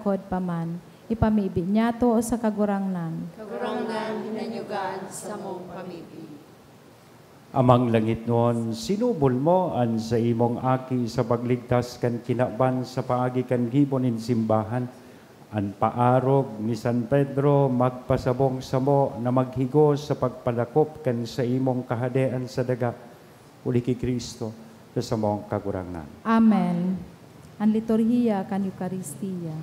kod paman. Ipamibi niya to sa kagurangnan. Kagurangnan hinanyugan sa mong pamibi. Amang langit noon, sinubol mo an sa imong aki sa pagligtas kan kinaban sa paagi kan gibon in simbahan. An paarog ni San Pedro magpasabong sa mo na maghigo sa pagpalakop kan sa imong kahadean sa daga. Uli ki Kristo sa mong kagurangnan. Amen. Ang liturhiya kan Eukaristiya.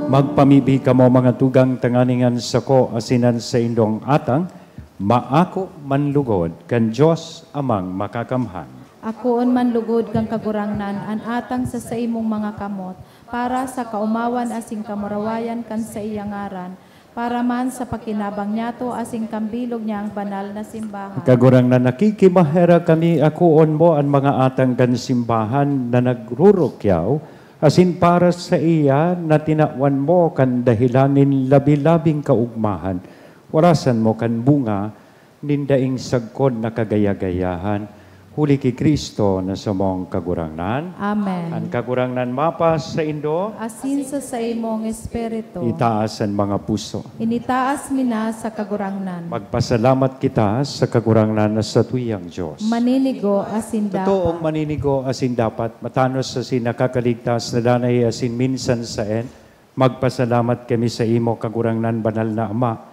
Magpamibi ka mo mga tugang tanganingan sa ko asinan sa indong atang, maako manlugod kan Diyos amang makakamhan. Akoon man lugod kang kagurangnan an atang sa imong mga kamot para sa kaumawan asing kamarawayan kan sa iyang ngaran para man sa pakinabang niyato asing kambilog niya ang banal na simbahan. Kagurangnan nakikimahera kami akoon mo ang mga atang kan simbahan na nagrurukyaw asin para sa iya na tinawan mo kan dahilanin labi-labing kaugmahan, warasan mo kan bunga, nindaing sagkod na kagaya-gayahan, huli ki Kristo na sa mong kagurangnan. Amen. Ang kagurangnan mapas sa Indo, Asin sa imong espiritu. itaas ang mga puso. Initaas mina sa kagurangnan. Magpasalamat kita sa kagurangnan na sa tuyang Diyos. Maninigo asin Totoong dapat. maninigo asin dapat, matanos asin nakakaligtas na danay asin minsan saen, magpasalamat kami sa imo kagurangnan banal na Ama,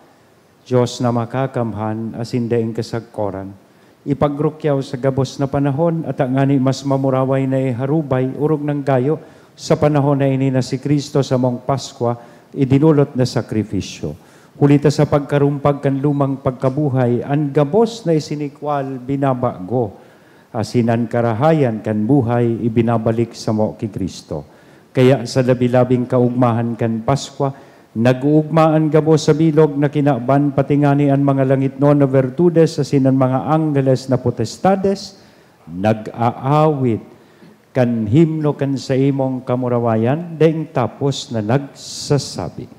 Diyos na makakamhan asin daing kasagkoran. Ipagrukyaw sa gabos na panahon at ang ngani mas mamuraway na iharubay, urog ng gayo, sa panahon na ini na si Kristo sa mong Paskwa, idinulot na sakripisyo. Hulita sa pagkarumpag kan lumang pagkabuhay, ang gabos na isinikwal binabago, asinan karahayan kan buhay, ibinabalik sa mo ki Kristo. Kaya sa labi-labing kaugmahan kan Paskwa, nag-uugmaan gabo sa bilog na kinaban patingani ang mga langit no na virtudes asin ang mga angeles na potestades, nag-aawit kan himno kan sa imong kamurawayan, daing tapos na nagsasabi.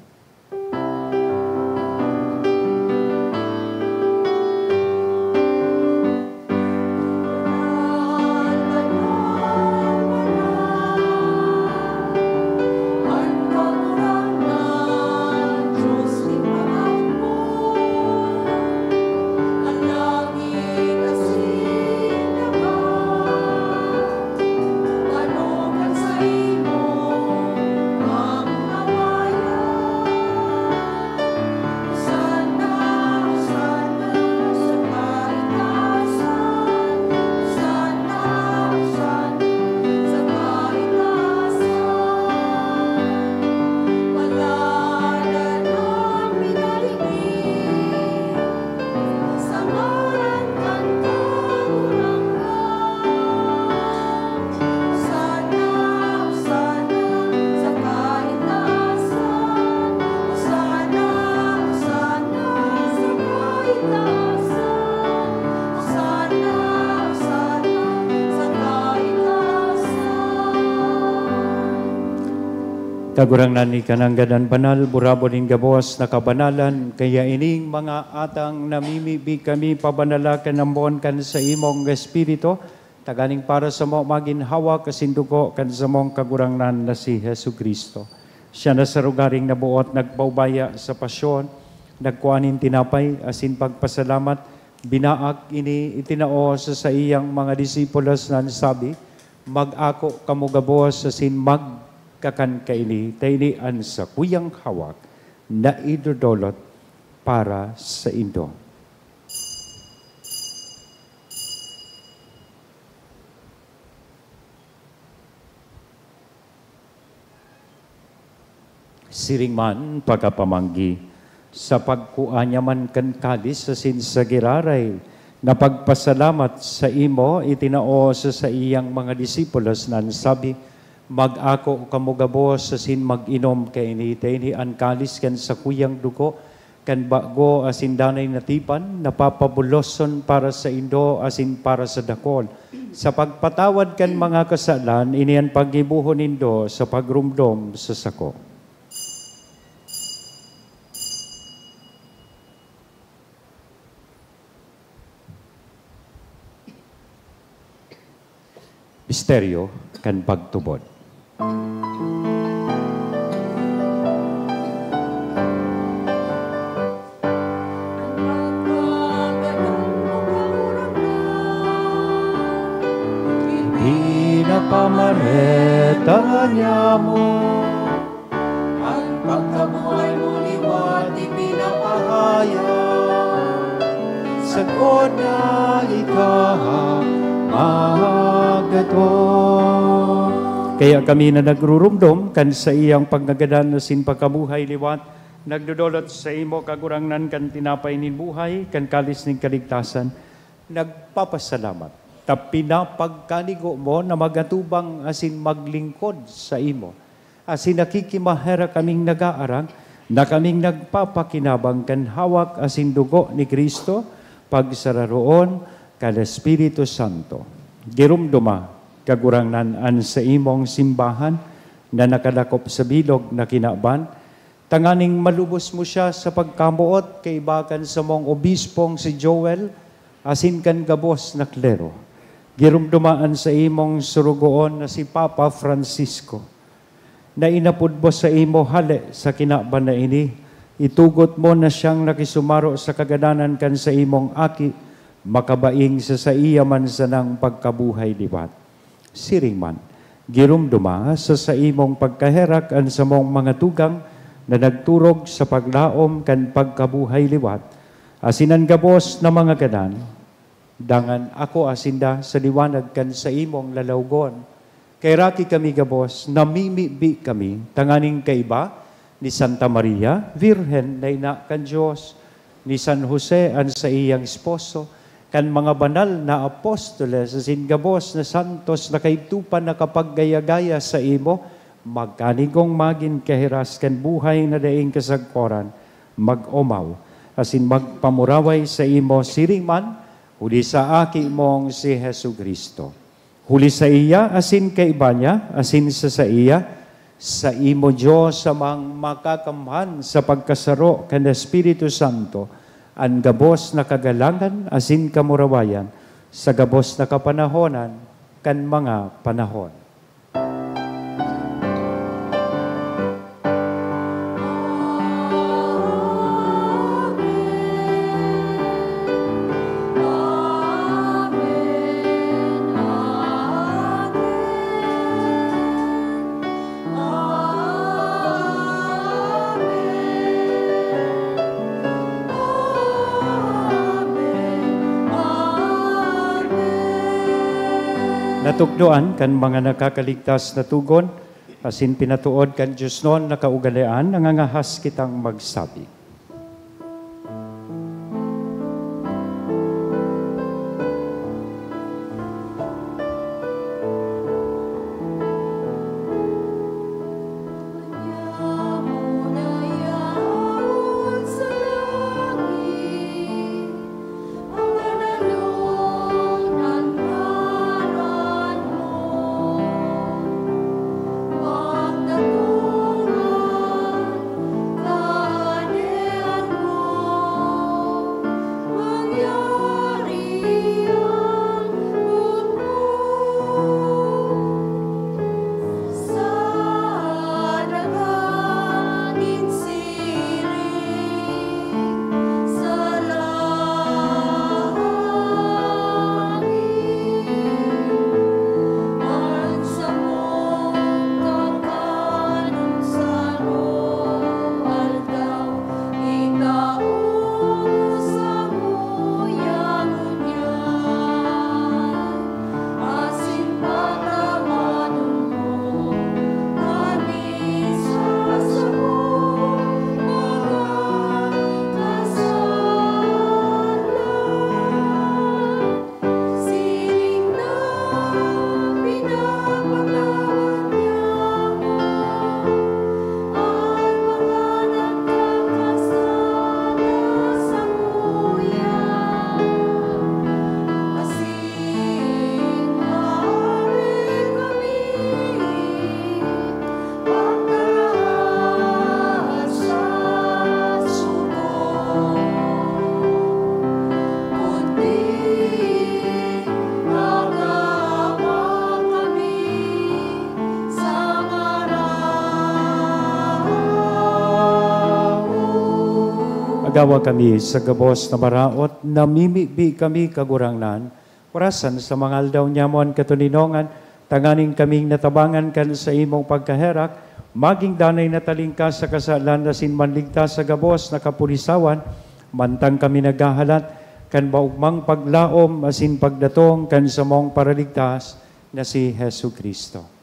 Kagurangnan ni kanangganan banal, burabo ning gabos na kabanalan, kaya ining mga atang namimibi kami pabanalakan ng kan sa imong espiritu, taganing para sa mo maginhawa kasindugo kan sa mong kagurangnan na si Hesu Kristo. Siya na sa rugaring nabuot, nagpaubaya sa pasyon, nagkuanin tinapay, asin pagpasalamat, binaak ini itinao sa iyang mga disipulos na sabi, mag-ako kamugabos asin kakan kaini, tainian sa kuyang hawak na idodolot para sa Indo. Siring man pagkapamanggi, sa pagkuanya man kan kalis sa sinsagiraray, na pagpasalamat sa imo, itinao sa iyang mga disipulos na sabi, mag-ako kamugabos asin mag-inom kay ini an kalis kan sa kuyang dugo kan bago asin danay natipan napapabuloson para sa Indo asin para sa dakol sa pagpatawad kan mga kasalan inian paggibuhon nindo sa pagrumdom sa sako. Misteryo kan pagtubod. Pinapamareta niya mo ang pagkabuhay mo liwat ipinapahaya sa na ikaw magato. Kaya kami na nagrurumdom kan sa iyang pagnagadan na sin pagkabuhay liwat, nagdudolot sa imo kagurangnan kan tinapay nin buhay, kan kalis nin kaligtasan, nagpapasalamat. Tapinapagkanigo mo na magatubang asin maglingkod sa imo. Asin nakikimahera kaming nag-aarang, na kaming nagpapakinabang kan hawak asin dugo ni Kristo, pagsararoon kan Espiritu Santo. Girumduma, kagurangnan an sa imong simbahan na nakadakop sa bilog na kinaban, tanganing malubos mo siya sa pagkamuot kay bakan sa mong obispong si Joel, asin kan gabos na klero. Girumdumaan sa imong surugoon na si Papa Francisco, na inapudbo sa imo hali sa kinaban na ini, itugot mo na siyang nakisumaro sa kagadanan kan sa imong aki, makabaing sa iya man sa nang pagkabuhay liwat. Siring man, girumduma sa imong pagkaherak an sa mong mga tugang na nagturog sa paglaom kan pagkabuhay liwat, asinan gabos na mga ganan, dangan ako asinda sa liwanag kan sa imong lalawgon. Kay raki kami gabos, namimibi kami, tanganing kaiba ni Santa Maria, Virhen na ina kan Diyos, ni San Jose an sa iyang esposo, kan mga banal na apostoles, asin gabos na santos na kaitupan na kapaggaya-gaya sa imo, magkanigong magin kahiras kan buhay na daing kasagkoran, mag-omaw, asin magpamuraway sa imo siringman, huli sa aki mong si Hesu Kristo. Huli sa iya, asin kaiba niya, asin sa iya, sa imo Diyos sa mang makakamhan sa pagkasaro kan Espiritu Santo, ang gabos na kagalangan asin kamurawayan sa gabos na kapanahonan kan mga panahon. Natukdoan kan mga nakakaligtas na tugon, asin pinatuod kan Diyos noon nakaugalian, nangangahas kitang magsabi. Magdawa kami sa gabos na maraot, namimibi kami kagurangnan, orasan sa mga aldaw nyamon katuninongan, tanganing kaming natabangan kan sa imong pagkaherak, maging danay na talingka sa kasalan na sinmanligtas sa gabos na kapulisawan, mantang kami naghahalat, kan baugmang paglaom asin pagdatong kan sa mong paraligtas na si Hesu Kristo.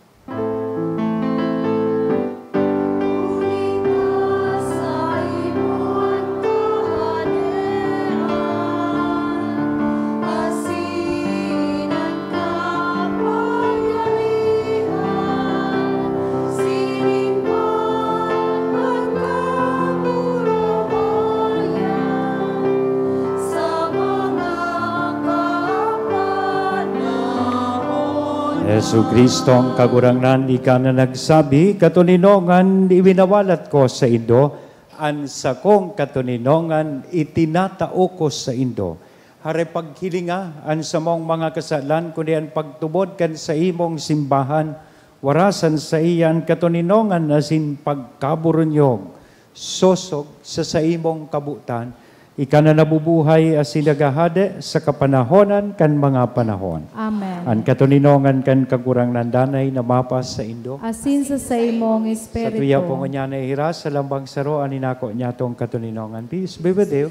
Yesu Kristo ang kagurangnan, ika na nagsabi, katuninongan iwinawalat ko sa Indo, an sa kong katuninongan itinatao ko sa Indo. Hare paghilinga, an sa mong mga kasalan, kundi ang pagtubod kan sa imong simbahan, warasan sa iyan katuninongan asin pagkaburunyog, sosog sa imong kabutan, ika na nabubuhay as sinagahade sa kapanahonan kan mga panahon. Amen. Ang katuninongan kan kagurang nandanay na mapas sa Indo. Asin sa imong Sa espiritu. tuya po niya na ihiras sa lambang saro, aninako niya tong katuninongan. Peace be with you.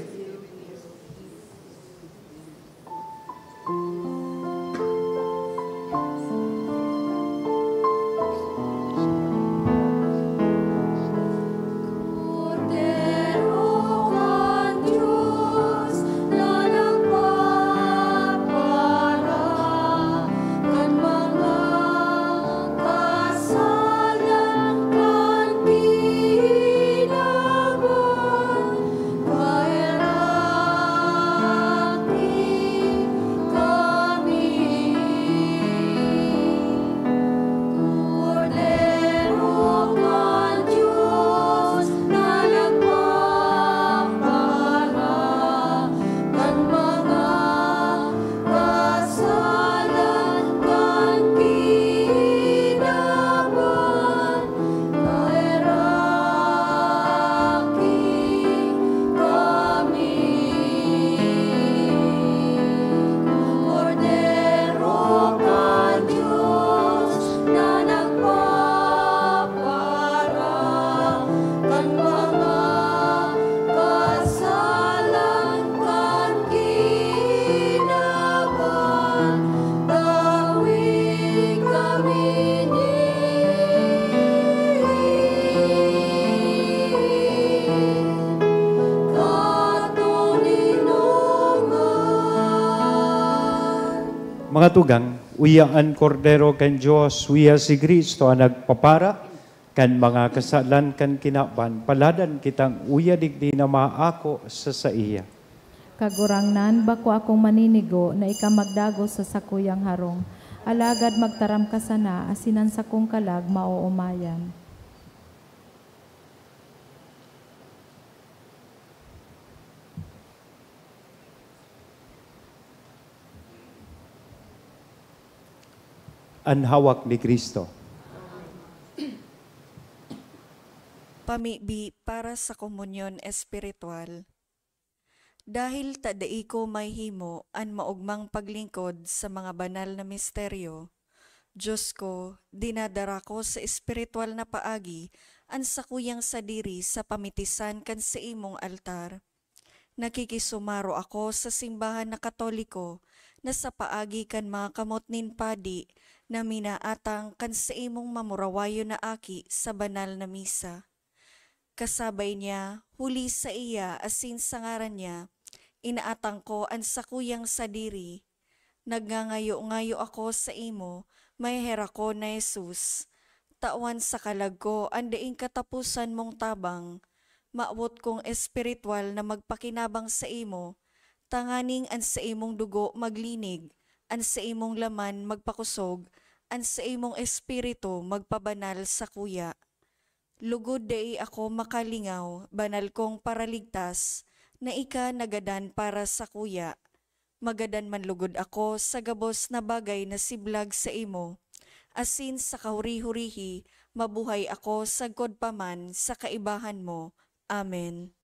Mga tugang, uyaan kordero kan Diyos, uya si Kristo ang nagpapara, kan mga kasalan kan kinaban, paladan kitang uya digdi na maako sa iya. Kagurangnan, bako akong maninigo na ika magdago sa sakuyang harong. Alagad magtaram ka sana, asinan sa kong kalag mauumayan. Ang hawak ni Kristo. Pamibi para sa komunyon espiritual. Dahil tadai ko may himo an maugmang paglingkod sa mga banal na misteryo, Diyos ko, dinadara ko sa espiritual na paagi an sakuyang sadiri sa pamitisan kan sa imong altar. Nakikisumaro ako sa simbahan na Katoliko na sa paagi kan mga kamot nin padi na minaatang kan sa imong mamurawayo na aki sa banal na misa. Kasabay niya, huli sa iya asin sa ngaran niya, inaatang ko ang sakuyang sadiri. Nagngangayo-ngayo ako sa imo, may hera ko na Jesus. Tawan sa kalag ko, andaing katapusan mong tabang. Maawot kong espiritual na magpakinabang sa imo, tanganing an sa imong dugo maglinig, an sa imong laman magpakusog, an sa imong espiritu magpabanal sa kuya. Lugod dai ako makalingaw, banal kong paraligtas, na ika nagadan para sa kuya. Magadan man lugod ako sa gabos na bagay na siblag sa imo. Asin sa kahuri-hurihi, mabuhay ako sagkod paman sa kaibahan mo. Amen.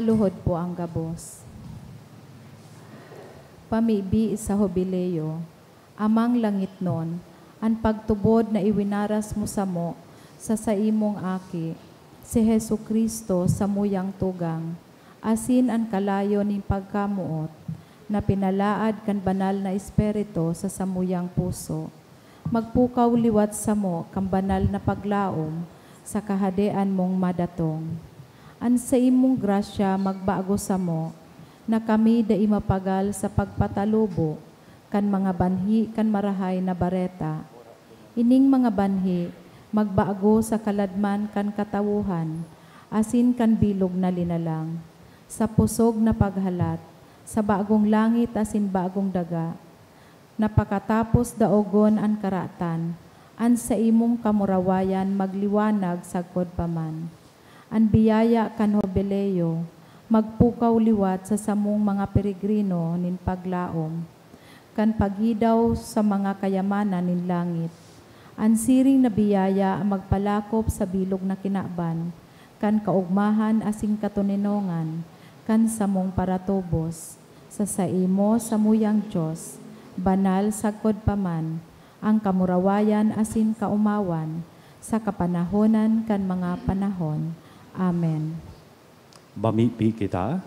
Maluhod po ang gabos. Pamibi sa Jubileo, Amang langit nun, ang pagtubod na iwinaras mo sa mo, sa saimong aki, si Hesu Kristo sa muyang tugang, asin ang kalayo ning pagkamuot, na pinalaad kan banal na espiritu sa samuyang puso. Magpukaw liwat sa mo kang banal na paglaom, sa kahadean mong madatong. An sa imong grasya magbago sa mo, na kami da imapagal sa pagpatalubo, kan mga banhi kan marahay na bareta. Ining mga banhi, magbago sa kaladman kan katawuhan, asin kan bilog na linalang, sa pusog na paghalat, sa bagong langit asin bagong daga. Napakatapos daogon an karatan, an sa imong kamurawayan magliwanag sagkod paman. An biyaya kan Jubileo, magpukaw liwat sa samong mga peregrino nin paglaom, kan paghidaw sa mga kayamanan nin langit. An siring na biyaya magpalakop sa bilog na kinaban, kan kaugmahan asing katuninongan, kan samong paratubos, sa saimo samuyang Diyos, banal sagkod paman, ang kamurawayan asin kaumawan, sa kapanahonan kan mga panahon. Amen. Mamipi kita.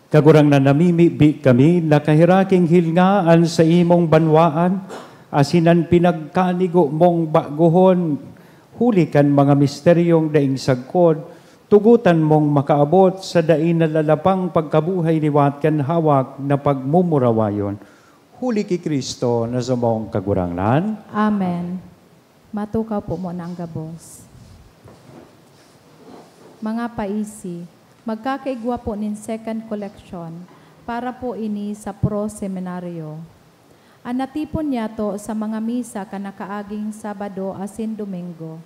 Kagurang na namimibi kami, nakahiraking hilngaan sa imong banwaan, asinan pinagkanigo mong baguhon, hulikan mga misteryong daing sagkod, tugutan mong makaabot sa daing nalalapang pagkabuhay liwat kan hawak na pagmumurawayon. Huli ki Kristo na sa mong kagurangnan. Amen. Matukaw po mo na ang gabos. Mga paisi, magkakaigwa po nin second collection para po ini sa pro seminaryo. Ang natipon niya to sa mga misa kanakaaging Sabado asin Domingo.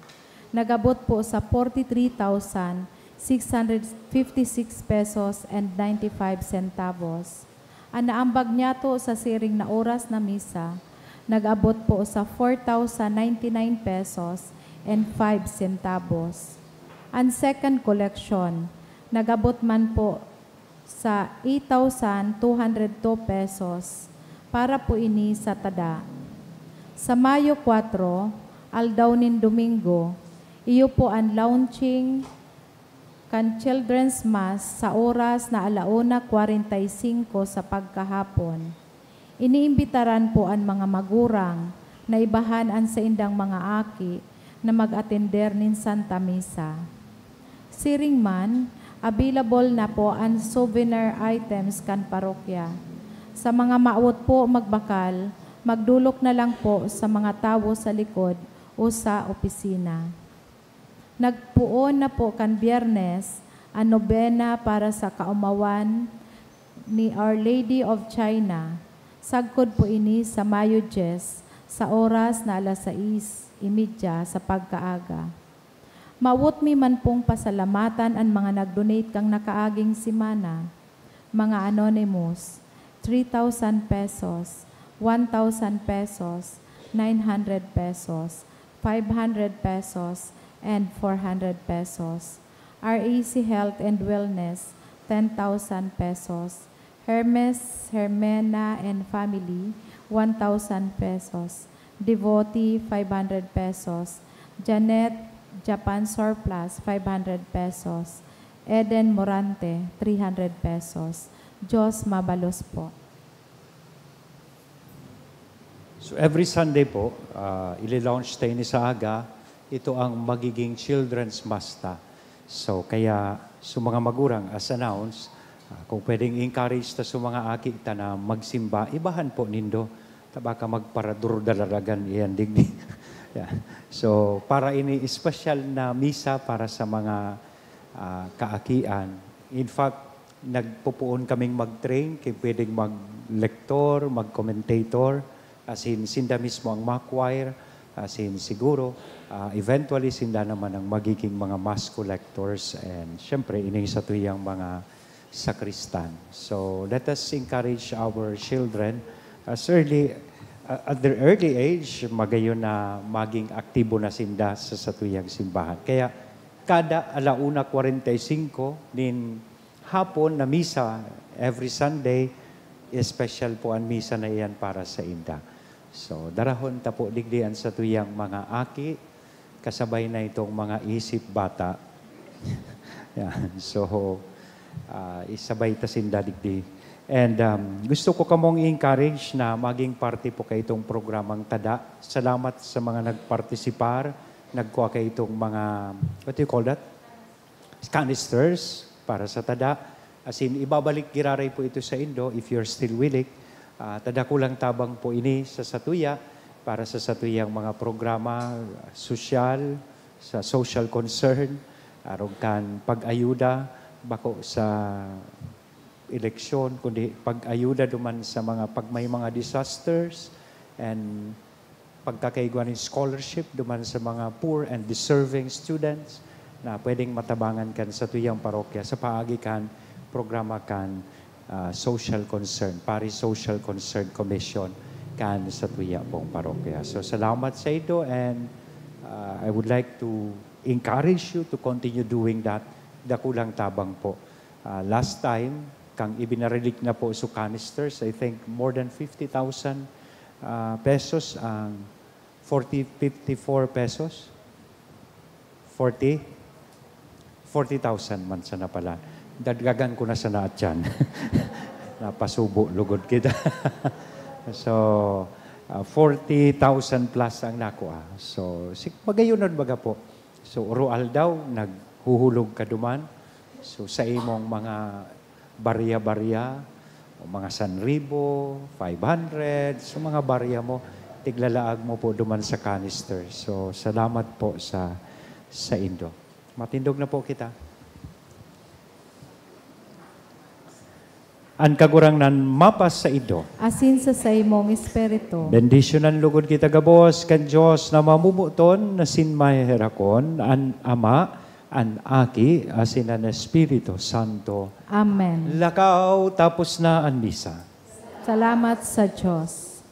Nagabot po sa 43,656 pesos and 95 centavos. Ang naambag niya to sa siring na oras na misa, nag-abot po sa 4,099 pesos and 5 centavos. Ang second collection, nag-abot man po sa 8,202 pesos para po ini sa tada. Sa Mayo 4, aldaw nin Domingo, iyo po ang launching kan Children's Mass sa oras na 1:45 sa pagkahapon. Iniimbitaran po ang mga magurang na ibahan ang sa indang mga aki na mag-atender nin Santa Misa. Siring man, available na po ang souvenir items kan parokya. Sa mga maawot po magbakal, magdulok na lang po sa mga tawo sa likod o sa opisina. Nagpuon na po kan Biyernes ang nobena para sa kaumawan ni Our Lady of China. Sagkod po ini sa Mayo 10 sa oras na 6:30 sa pagkaaga. Mawot mi man pong pasalamatan ang mga nag-donate kang nakaaging simana. Mga anonymous, 3,000 pesos, 1,000 pesos, 900 pesos, 500 pesos, and 400 pesos. RAC Health and Wellness, 10,000 pesos. Hermes, Hermena, and Family, 1,000 pesos. Devotee, 500 pesos. Janet, Japan Surplus, 500 pesos. Eden Morante, 300 pesos. Diyos mabalos po. So every Sunday po, ili-launch tayo ni sa aga, ito ang magiging Children's Masta. So kaya sa mga magurang, as announced, kung pwedeng encourage ta sa mga aki ta na magsimba, ibahan po nindo, tabaka magparadurdalaragan iyan digdi. Yeah. So para ini special na misa para sa mga kaakian. In fact, nagpupuon kaming mag-train, kaya pwedeng mag-lector, mag-commentator, as in sinda mismo ang choir, as in siguro, eventually sinda naman ang magiging mga mass collectors, and syempre ining sa tuyang mga sakristan. So let us encourage our children as early at their early age, magayon na maging aktibo na sinda sa satuyang simbahan. Kaya kada 1:45 nin hapon na misa every Sunday, special po ang misa na iyan para sa inda. So, darahon ta po digdian sa tuyang mga aki, kasabay na itong mga isip bata. Yan. So, isabay ta sinda digdi. And gusto ko kamong i-encourage na maging parte po kay itong programang Tada. Salamat sa mga nagpartisipar, nagkuha kay itong mga, what do you call that? Canisters para sa Tada. As in, ibabalik giraray po ito sa Indo if you're still willing. Tada ko lang tabang po ini sa Satuya para sa Satuyang mga programa, sosyal, sa social concern, arog kan pag-ayuda, bako sa eleksyon, kundi pag-ayuda duman sa mga pag may mga disasters and pagkakaigwa ng scholarship duman sa mga poor and deserving students na pwedeng matabangan kan sa tuyang parokya sa paagi kan programa kan social concern, Paris Social Concern Commission kan sa tuya pong parokya. So salamat sa ito and I would like to encourage you to continue doing that. Dakulang tabang po. Last time, kang ibinarilik na po sa canisters, I think more than 50,000 pesos ang 54 pesos. 40,000 man sana pala. Dagdagan ko na sa naat yan. Napasubo, lugod kita. So, 40,000 plus ang nakuha. So, magayunan baga po. So, urual daw, naghuhulog ka duman. So, sa imong mga barya-barya, o mga 1,000, 500, so mga barya mo, tiglalaag mo po duman sa canister. So, salamat po sa Indo. Matindog na po kita. Ang kagurangnan mapas sa Indo. Asin sa imong espiritu. Bendisyonan lugod kita gabos kan Dios na mamumuton na sinmay herakon an Ama, an Aki, asin an Espiritu Santo. Amen. Lakaw tapos na ang misa. Salamat sa Diyos.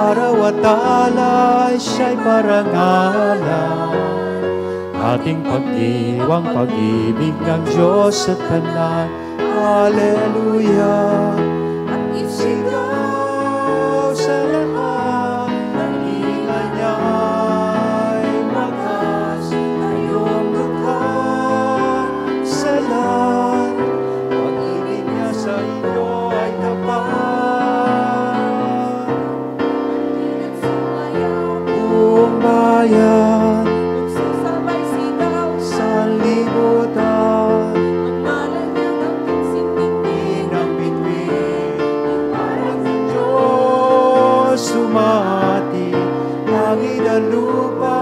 Araw at alay siya'y parangalan. Ating pagdiwang pag-ibig ng Diyos at Tanan. Hallelujah! At isigaw sa lahat ng ingay niya'y wakas. Tayong dukhan sa lahat. Pag-ibig niya sa inyo ay tapat. Bayan, magsasabay sigaw sa libutan. Ang ngalan niya ng tingsing-tingin ng bituin. Parang ng Diyos sumati. Langit at lupa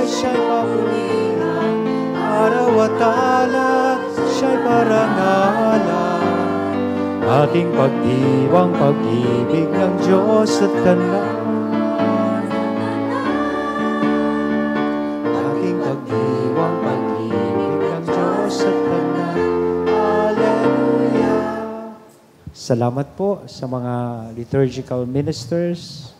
siya'y papulihan. Araw at alay siya'y parangalan. Ating pagdiwang pag-ibig ng Diyos at Tanan. Salamat po sa mga liturgical ministers,